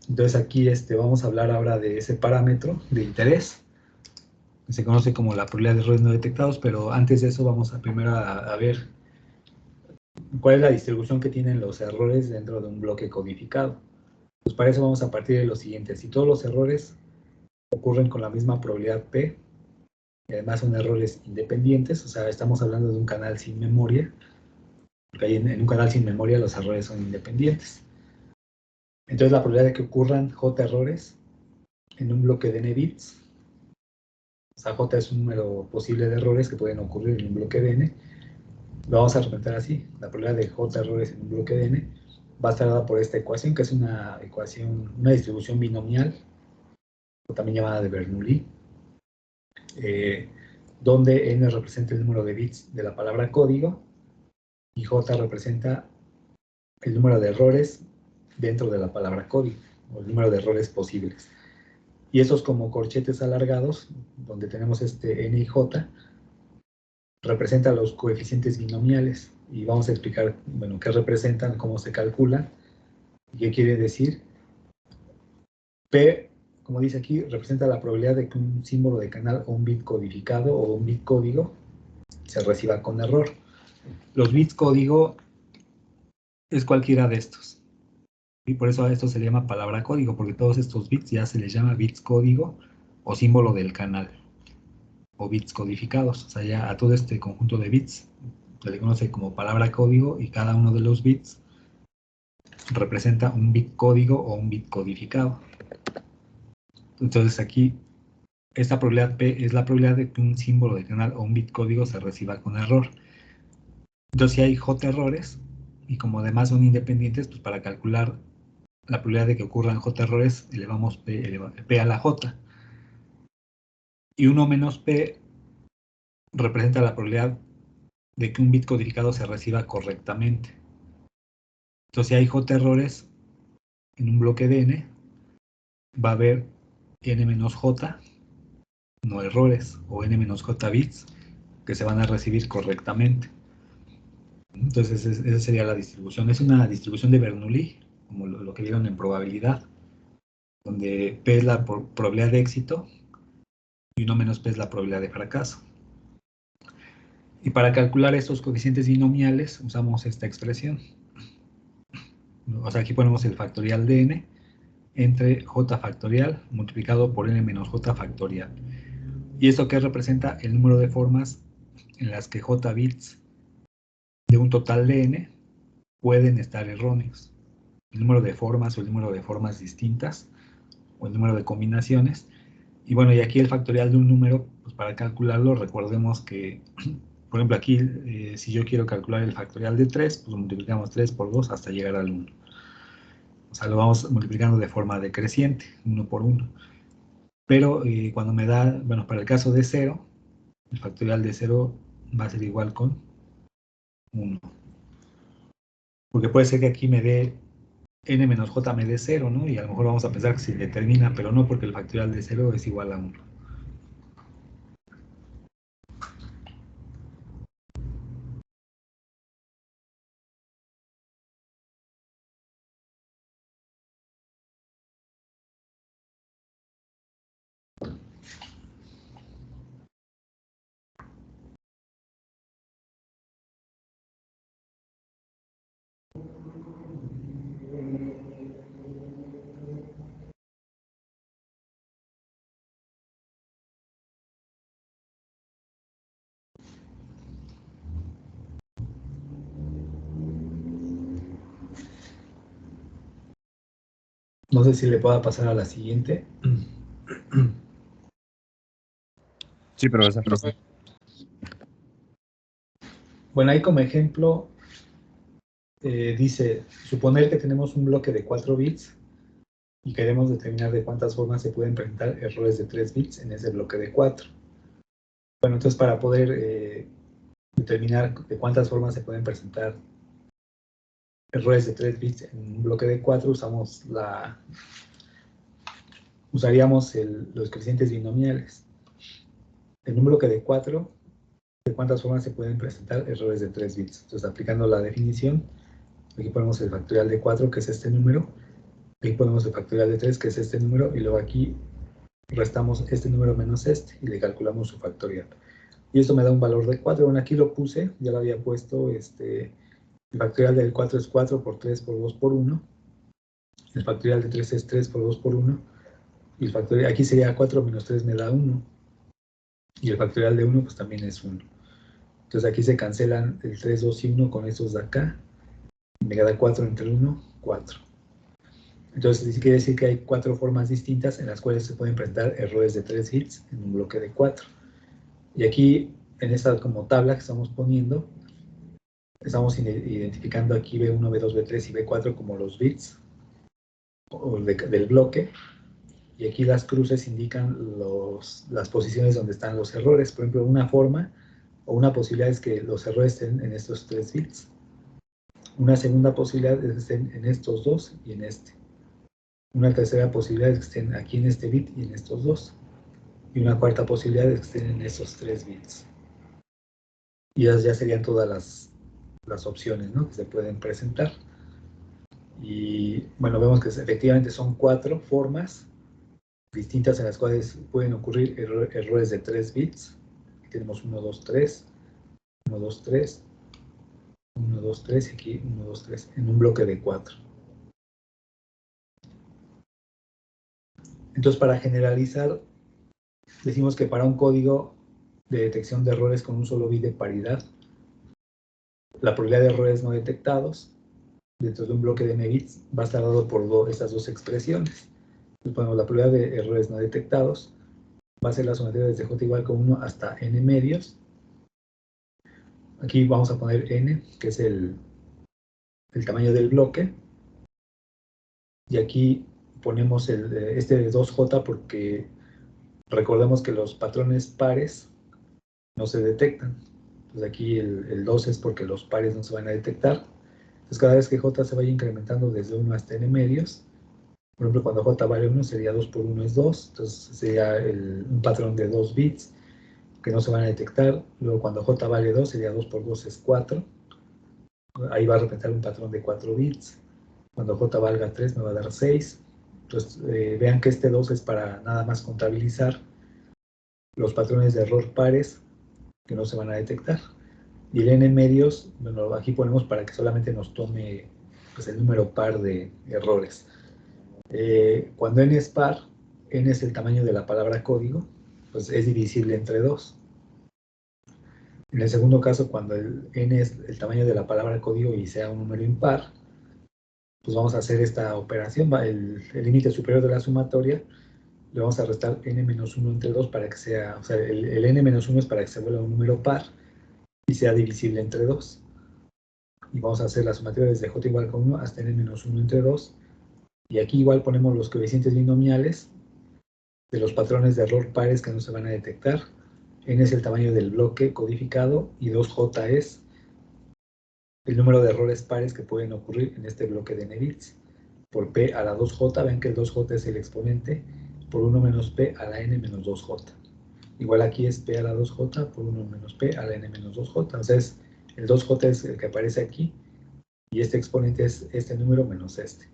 Entonces aquí vamos a hablar ahora de ese parámetro de interés, que se conoce como la probabilidad de errores no detectados, pero antes de eso vamos primero a ver cuál es la distribución que tienen los errores dentro de un bloque codificado. Pues para eso vamos a partir de lo siguiente: si todos los errores ocurren con la misma probabilidad P, y además son errores independientes, o sea, estamos hablando de un canal sin memoria, porque ahí en un canal sin memoria los errores son independientes. Entonces la probabilidad de que ocurran J errores en un bloque de n bits, o sea, J es un número posible de errores que pueden ocurrir en un bloque de n, lo vamos a representar así: la probabilidad de J errores en un bloque de n va a estar dada por esta ecuación, que es una distribución binomial, o también llamada de Bernoulli, donde n representa el número de bits de la palabra código y J representa el número de errores dentro de la palabra código, o el número de errores posibles. Y esos, como corchetes alargados, donde tenemos n y j, representan los coeficientes binomiales. Y vamos a explicar, bueno, qué representan, cómo se calculan, y qué quiere decir. P, como dice aquí, representa la probabilidad de que un símbolo de canal o un bit codificado o un bit código se reciba con error. Los bits código es cualquiera de estos. Y por eso a esto se le llama palabra código, porque todos estos bits ya se les llama bits código o símbolo del canal, o bits codificados. O sea, ya a todo este conjunto de bits se le conoce como palabra código, y cada uno de los bits representa un bit código o un bit codificado. Entonces aquí, esta probabilidad P es la probabilidad de que un símbolo de canal o un bit código se reciba con error. Entonces si hay J errores, y como además son independientes, pues para calcular la probabilidad de que ocurran J errores, elevamos P a la J. Y 1 menos P representa la probabilidad de que un bit codificado se reciba correctamente. Entonces si hay J errores en un bloque de n, va a haber n menos j, no errores, o n menos j bits que se van a recibir correctamente. Entonces esa sería la distribución. Es una distribución de Bernoulli, como lo que vieron en probabilidad, donde P es la probabilidad de éxito y 1 menos P es la probabilidad de fracaso. Y para calcular estos coeficientes binomiales usamos esta expresión. O sea, aquí ponemos el factorial de n entre j factorial multiplicado por n menos j factorial. ¿Y esto qué representa? El número de formas en las que j bits de un total de n pueden estar erróneos. El número de formas o el número de formas distintas, o el número de combinaciones. Y bueno, y aquí el factorial de un número, pues para calcularlo, recordemos que, por ejemplo, aquí, si yo quiero calcular el factorial de 3, pues multiplicamos 3 por 2 hasta llegar al 1. O sea, lo vamos multiplicando de forma decreciente, 1 por 1. Pero cuando me da, bueno, para el caso de 0, el factorial de 0 va a ser igual con 1. Porque puede ser que aquí me dé n menos j me dé 0, ¿no? Y a lo mejor vamos a pensar que se determina, pero no, porque el factorial de 0 es igual a 1. No sé si le pueda pasar a la siguiente. Sí, profesor. Profe. Bueno, ahí como ejemplo dice, suponer que tenemos un bloque de 4 bits y queremos determinar de cuántas formas se pueden presentar errores de 3 bits en ese bloque de 4. Bueno, entonces para poder determinar de cuántas formas se pueden presentar errores de 3 bits en un bloque de 4, usamos usaríamos los coeficientes binomiales. En un bloque de 4, ¿de cuántas formas se pueden presentar errores de 3 bits? Entonces, aplicando la definición, aquí ponemos el factorial de 4, que es este número, aquí ponemos el factorial de 3, que es este número, y luego aquí restamos este número menos este, y le calculamos su factorial. Y esto me da un valor de 4. Bueno, aquí lo puse, ya lo había puesto, el factorial del 4 es 4 por 3 por 2 por 1, el factorial de 3 es 3 por 2 por 1, y el factorial, aquí sería 4 menos 3 me da 1, y el factorial de 1 pues también es 1. Entonces aquí se cancelan el 3, 2 y 1 con estos de acá, y me queda 4 entre 1, 4. Entonces quiere decir que hay 4 formas distintas en las cuales se pueden presentar errores de 3 bits en un bloque de 4. Y aquí, en esta como tabla que estamos poniendo, estamos identificando aquí B1, B2, B3 y B4 como los bits del bloque, y aquí las cruces indican las posiciones donde están los errores. Por ejemplo, una forma o una posibilidad es que los errores estén en estos 3 bits. Una segunda posibilidad es que estén en estos dos y en este. Una tercera posibilidad es que estén aquí en este bit y en estos dos. Y una cuarta posibilidad es que estén en estos 3 bits. Y esas ya serían todas las opciones, ¿no?, que se pueden presentar. Y bueno, vemos que efectivamente son 4 formas distintas en las cuales pueden ocurrir errores de 3 bits. Aquí tenemos 1, 2, 3, 1, 2, 3, 1, 2, 3 y aquí 1, 2, 3 en un bloque de 4. Entonces, para generalizar, decimos que para un código de detección de errores con un solo bit de paridad, la probabilidad de errores no detectados dentro de un bloque de n bits va a estar dado por estas dos expresiones. Entonces, ponemos la probabilidad de errores no detectados, va a ser la sumatoria desde j igual con 1 hasta n medios. Aquí vamos a poner n, que es el tamaño del bloque, y aquí ponemos este de 2j porque recordemos que los patrones pares no se detectan. Entonces aquí el 2 es porque los pares no se van a detectar. Entonces cada vez que j se vaya incrementando desde 1 hasta n medios, por ejemplo, cuando j vale 1 sería 2 por 1 es 2, entonces sería un patrón de 2 bits que no se van a detectar. Luego cuando j vale 2 sería 2 por 2 es 4, ahí va a representar un patrón de 4 bits. Cuando j valga 3 me va a dar 6. Entonces vean que este 2 es para nada más contabilizar los patrones de error pares que no se van a detectar. Y el n medios, bueno, aquí ponemos para que solamente nos tome pues, el número par de errores. Cuando n es par, n es el tamaño de la palabra código, pues es divisible entre 2. En el segundo caso, cuando el n es el tamaño de la palabra código y sea un número impar, pues vamos a hacer esta operación. El límite superior de la sumatoria le vamos a restar n menos 1 entre 2 para que sea, o sea, el n menos 1 es para que se vuelva un número par y sea divisible entre 2. Y vamos a hacer la sumatoria desde j igual con 1 hasta n menos 1 entre 2. Y aquí igual ponemos los coeficientes binomiales de los patrones de error pares que no se van a detectar. N es el tamaño del bloque codificado y 2j es el número de errores pares que pueden ocurrir en este bloque de n bits. Por p a la 2j, ven que el 2j es el exponente, por 1 menos p a la n menos 2j. Igual aquí es p a la 2j por 1 menos p a la n menos 2j. Entonces, el 2j es el que aparece aquí, y este exponente es este número menos este.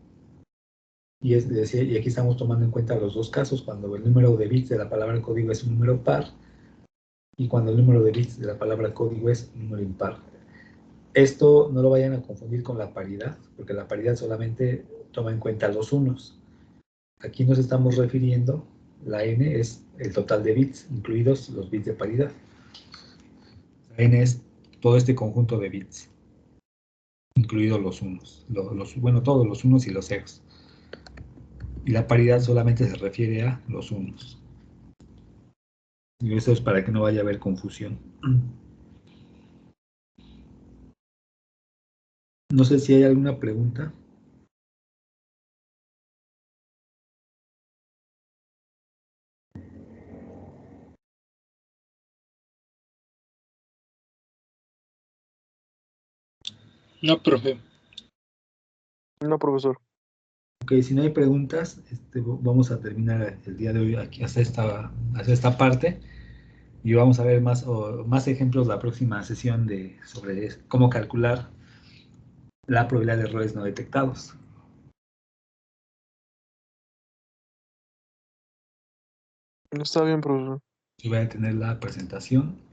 Y aquí estamos tomando en cuenta los dos casos, cuando el número de bits de la palabra código es un número par, y cuando el número de bits de la palabra código es un número impar. Esto no lo vayan a confundir con la paridad, porque la paridad solamente toma en cuenta los unos. Aquí nos estamos refiriendo, la n es el total de bits, incluidos los bits de paridad. N es todo este conjunto de bits, incluidos los unos. Bueno, todos los unos y los ceros. Y la paridad solamente se refiere a los unos. Y eso es para que no vaya a haber confusión. No sé si hay alguna pregunta. No, profe. No, profesor. Ok, si no hay preguntas, vamos a terminar el día de hoy aquí hasta esta parte y vamos a ver más ejemplos la próxima sesión sobre cómo calcular la probabilidad de errores no detectados. Está bien, profesor. Yo voy a tener la presentación.